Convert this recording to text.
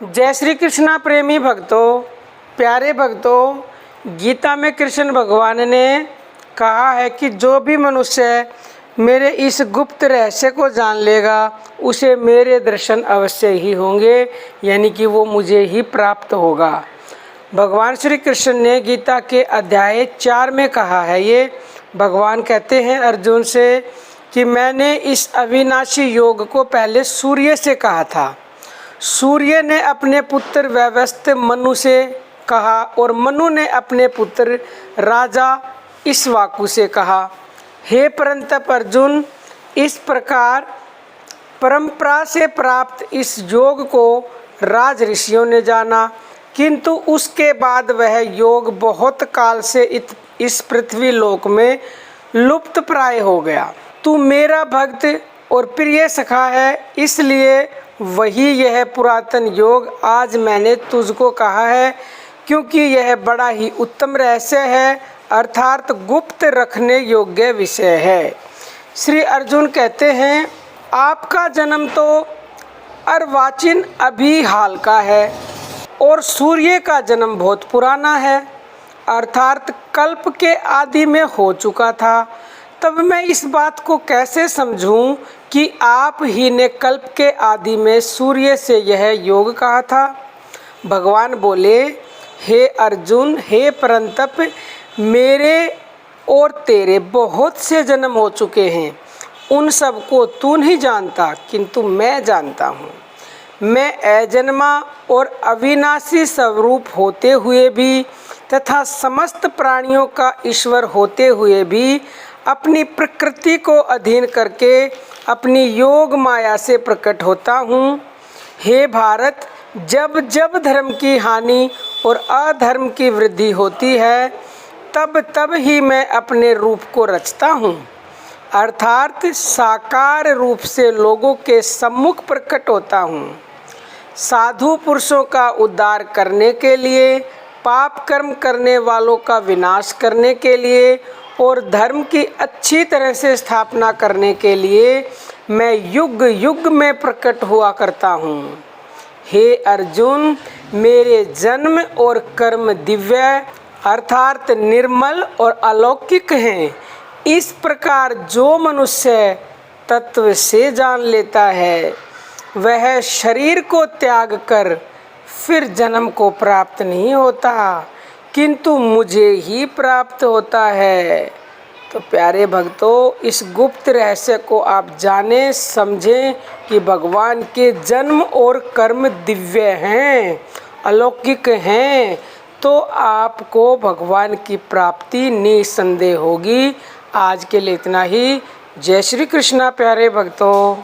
जय श्री कृष्णा प्रेमी भक्तों, प्यारे भक्तों, गीता में कृष्ण भगवान ने कहा है कि जो भी मनुष्य मेरे इस गुप्त रहस्य को जान लेगा उसे मेरे दर्शन अवश्य ही होंगे, यानी कि वो मुझे ही प्राप्त होगा। भगवान श्री कृष्ण ने गीता के अध्याय 4 में कहा है। ये भगवान कहते हैं अर्जुन से कि मैंने इस अविनाशी योग को पहले सूर्य से कहा था। सूर्य ने अपने पुत्र वैवस्वत मनु से कहा और मनु ने अपने पुत्र राजा इक्ष्वाकु से कहा। हे परंतप अर्जुन, इस प्रकार परंपरा से प्राप्त इस योग को राज ऋषियों ने जाना, किंतु उसके बाद वह योग बहुत काल से इस पृथ्वी लोक में लुप्त प्राय हो गया। तू मेरा भक्त और प्रिय सखा है, इसलिए वही यह पुरातन योग आज मैंने तुझको कहा है, क्योंकि यह बड़ा ही उत्तम रहस्य है, अर्थात गुप्त रखने योग्य विषय है। श्री अर्जुन कहते हैं, आपका जन्म तो अर्वाचीन अभी हाल का है और सूर्य का जन्म बहुत पुराना है, अर्थात कल्प के आदि में हो चुका था। तब मैं इस बात को कैसे समझूं कि आप ही ने कल्प के आदि में सूर्य से यह योग कहा था। भगवान बोले, हे अर्जुन, हे परंतप, मेरे और तेरे बहुत से जन्म हो चुके हैं, उन सब को तू नहीं जानता, किंतु मैं जानता हूँ। मैं अजन्मा और अविनाशी स्वरूप होते हुए भी तथा समस्त प्राणियों का ईश्वर होते हुए भी अपनी प्रकृति को अधीन करके अपनी योग माया से प्रकट होता हूँ। हे भारत, जब जब धर्म की हानि और अधर्म की वृद्धि होती है तब तब ही मैं अपने रूप को रचता हूँ, अर्थात साकार रूप से लोगों के सम्मुख प्रकट होता हूँ। साधु पुरुषों का उद्धार करने के लिए, पाप कर्म करने वालों का विनाश करने के लिए और धर्म की अच्छी तरह से स्थापना करने के लिए मैं युग युग में प्रकट हुआ करता हूँ। हे अर्जुन, मेरे जन्म और कर्म दिव्य अर्थात निर्मल और अलौकिक हैं। इस प्रकार जो मनुष्य तत्व से जान लेता है वह शरीर को त्याग कर फिर जन्म को प्राप्त नहीं होता, किंतु मुझे ही प्राप्त होता है। तो प्यारे भक्तों, इस गुप्त रहस्य को आप जानें, समझें कि भगवान के जन्म और कर्म दिव्य हैं, अलौकिक हैं, तो आपको भगवान की प्राप्ति निसंदेह होगी। आज के लिए इतना ही। जय श्री कृष्णा प्यारे भक्तों।